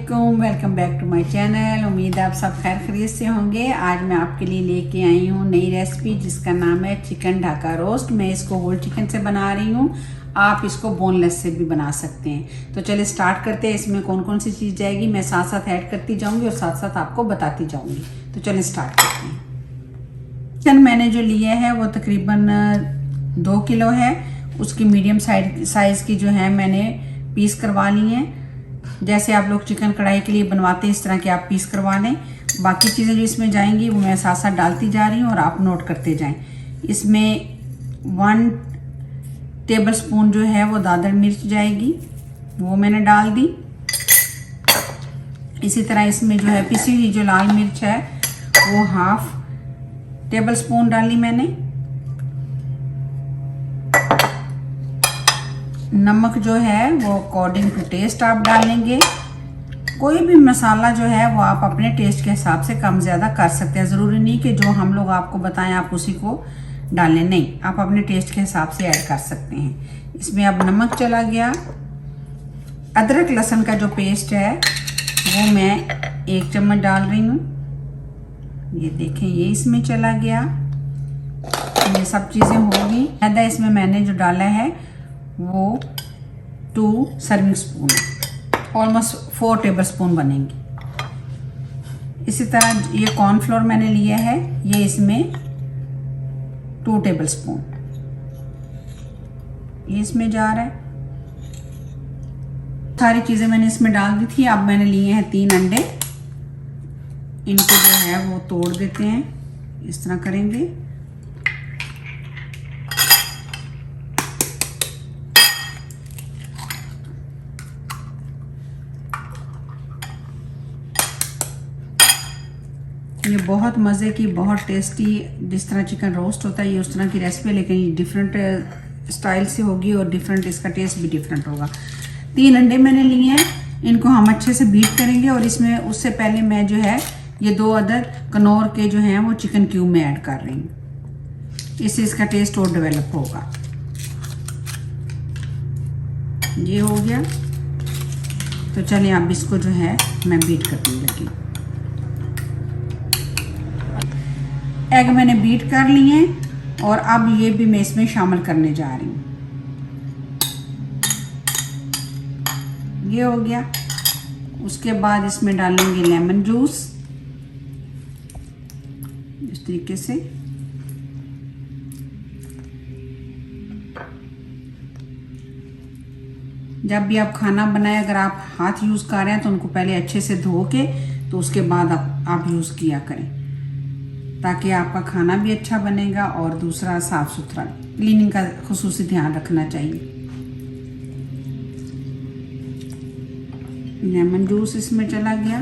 वालेकुम, welcome back to my channel. उम्मीद है आप सब खैर खरीद से होंगे। आज मैं आपके लिए लेके आई हूँ नई रेसिपी जिसका नाम है चिकन ढाका रोस्ट। मैं इसको होल चिकन से बना रही हूँ, आप इसको बोनलेस से भी बना सकते हैं। तो चलिए स्टार्ट करते हैं। इसमें कौन कौन सी चीज़ जाएगी मैं साथ साथ ऐड करती जाऊँगी और साथ साथ आपको बताती जाऊँगी। तो चलिए स्टार्ट करते हैं। चिकन मैंने जो लिया है वो तकरीबन 2 किलो है। उसकी मीडियम साइज़ की जो है मैंने पीस करवा ली हैं। जैसे आप लोग चिकन कढ़ाई के लिए बनवाते हैं इस तरह के आप पीस करवा लें। बाकी चीज़ें जो इसमें जाएंगी वो मैं साथ साथ डालती जा रही हूँ और आप नोट करते जाएं। इसमें 1 टेबल स्पून जो है वो दादर मिर्च जाएगी, वो मैंने डाल दी। इसी तरह इसमें जो है पिसी हुई जो लाल मिर्च है वो 1/2 टेबल स्पून डाली मैंने। नमक जो है वो अकॉर्डिंग टू टेस्ट आप डालेंगे। कोई भी मसाला जो है वो आप अपने टेस्ट के हिसाब से कम ज़्यादा कर सकते हैं। ज़रूरी नहीं कि जो हम लोग आपको बताएं आप उसी को डालें, नहीं, आप अपने टेस्ट के हिसाब से ऐड कर सकते हैं। इसमें अब नमक चला गया। अदरक लहसुन का जो पेस्ट है वो मैं 1 चम्मच डाल रही हूँ। ये देखें, ये इसमें चला गया। ये सब चीज़ें होगी। मैदा इसमें मैंने जो डाला है वो 2 serving spoon, almost 4 table spoon बनेंगी। इसी तरह ये कॉर्नफ्लोर मैंने लिया है, ये इसमें 2 टेबल स्पून ये इसमें जा रहा है। सारी चीज़ें मैंने इसमें डाल दी थी। अब मैंने लिए हैं 3 अंडे। इनको जो है वो तोड़ देते हैं, इस तरह करेंगे। ये बहुत मज़े की, बहुत टेस्टी, जिस तरह चिकन रोस्ट होता है ये उस तरह की रेसिपी है, लेकिन ये डिफरेंट स्टाइल से होगी और डिफरेंट, इसका टेस्ट भी डिफरेंट होगा। 3 अंडे मैंने लिए हैं, इनको हम अच्छे से बीट करेंगे। और इसमें उससे पहले मैं जो है ये 2 अदद कनौर के जो हैं वो चिकन क्यूब में ऐड कर रही हूँ। इससे इसका टेस्ट और डेवलप होगा। ये हो गया। तो चलिए अब इसको जो है मैं बीट करने लगी। एग मैंने बीट कर लिए और अब ये भी मैं इसमें शामिल करने जा रही हूँ। ये हो गया। उसके बाद इसमें डालेंगे लेमन जूस, इस तरीके से। जब भी आप खाना बनाएं, अगर आप हाथ यूज़ कर रहे हैं तो उनको पहले अच्छे से धो के तो उसके बाद आप यूज़ किया करें, ताकि आपका खाना भी अच्छा बनेगा और दूसरा साफ़ सुथरा। क्लीनिंग का खुसूसी ध्यान रखना चाहिए। लेमन जूस इसमें चला गया।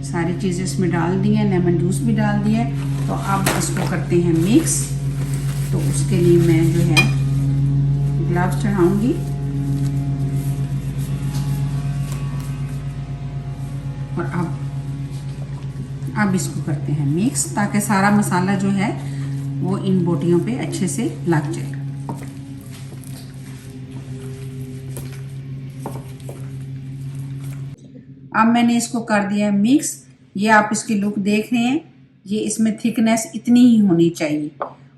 सारी चीज़ें इसमें डाल दी हैं, लेमन जूस भी डाल दिया है। तो अब इसको करते हैं मिक्स। तो उसके लिए मैं जो है ग्लव्स चढ़ाऊंगी। और अब इसको करते हैं मिक्स, ताकि सारा मसाला जो है वो इन बोटियों पे अच्छे से लग जाए। अब मैंने इसको कर दिया मिक्स। ये आप इसकी लुक देख रहे हैं, ये इसमें थिकनेस इतनी ही होनी चाहिए।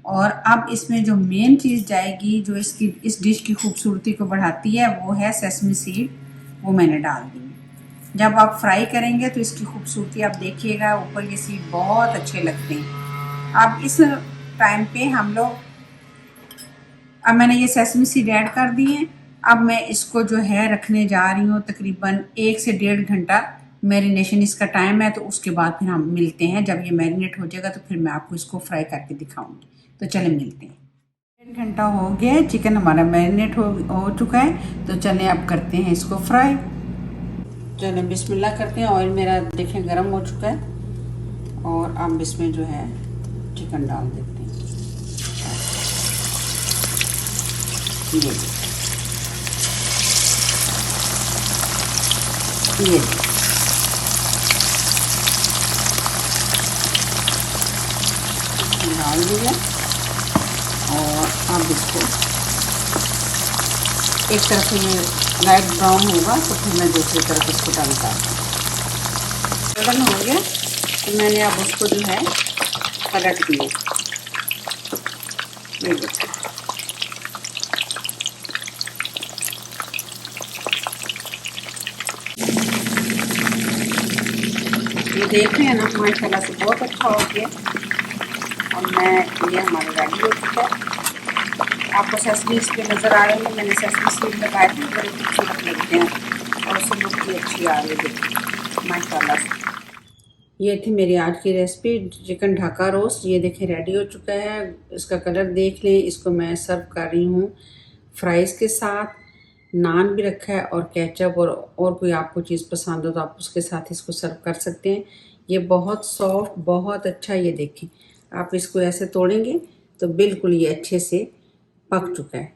और अब इसमें जो मेन चीज़ जाएगी जो इस डिश की खूबसूरती को बढ़ाती है वो है सेसमी सीड। वो मैंने डाल दी। जब आप फ्राई करेंगे तो इसकी खूबसूरती आप देखिएगा, ऊपर ये सीड बहुत अच्छे लगते हैं। अब इस टाइम पे अब मैंने ये सेसमी सीड ऐड कर दी है। अब मैं इसको जो है रखने जा रही हूँ तकरीबन 1 से 1.5 घंटा मैरिनेशन इसका टाइम है। तो उसके बाद फिर हम मिलते हैं। जब ये मैरिनेट हो जाएगा तो फिर मैं आपको इसको फ्राई करके दिखाऊंगी। तो चले मिलते हैं। 1.5 घंटा हो गया, चिकन हमारा मैरिनेट हो चुका है। तो चले अब करते हैं इसको फ्राई। चलो बिस्मिल्लाह करते हैं। ऑयल मेरा देखें गर्म हो चुका है और अब इसमें जो है चिकन डाल देते हैं। ये डाल दिया और अब इसको एक तरफ ये लाइट ब्राउन होगा तो फिर मैं दूसरी तरफ इसको डालता हूँ। गोल्डन हो गया तो मैंने अब उसको जो है पलट दिया। ये देखो ये देख रहे हैं ना, माशाल्लाह से बहुत अच्छा हो गया। और मैं ये हमारा रेडी हो चुका है। आपको सेसमी सीड नज़र आ रही है, मैंने सेसमी सीड लगाए थे, बड़े खूबसूरत लगते हैं और उससे लुक भी अच्छी आ रही है माशाल्लाह से। ये थी मेरी आज की रेसिपी चिकन ढाका रोस्ट। ये देखें रेडी हो चुका है, इसका कलर देख लें। इसको मैं सर्व कर रही हूँ फ्राइज़ के साथ, नान भी रखा है और केचप और कोई आपको चीज़ पसंद हो तो आप उसके साथ इसको सर्व कर सकते हैं। ये बहुत सॉफ्ट, बहुत अच्छा, ये देखें आप इसको ऐसे तोड़ेंगे तो बिल्कुल ये अच्छे से पक चुका है।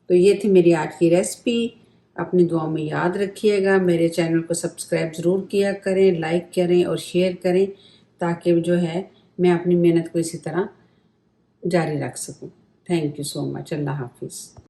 तो ये थी मेरी आज की रेसिपी। अपनी दुआओं में याद रखिएगा। मेरे चैनल को सब्सक्राइब ज़रूर किया करें, लाइक करें और शेयर करें ताकि जो है मैं अपनी मेहनत को इसी तरह जारी रख सकूं। Thank you so much. अल्लाह हाफिज़।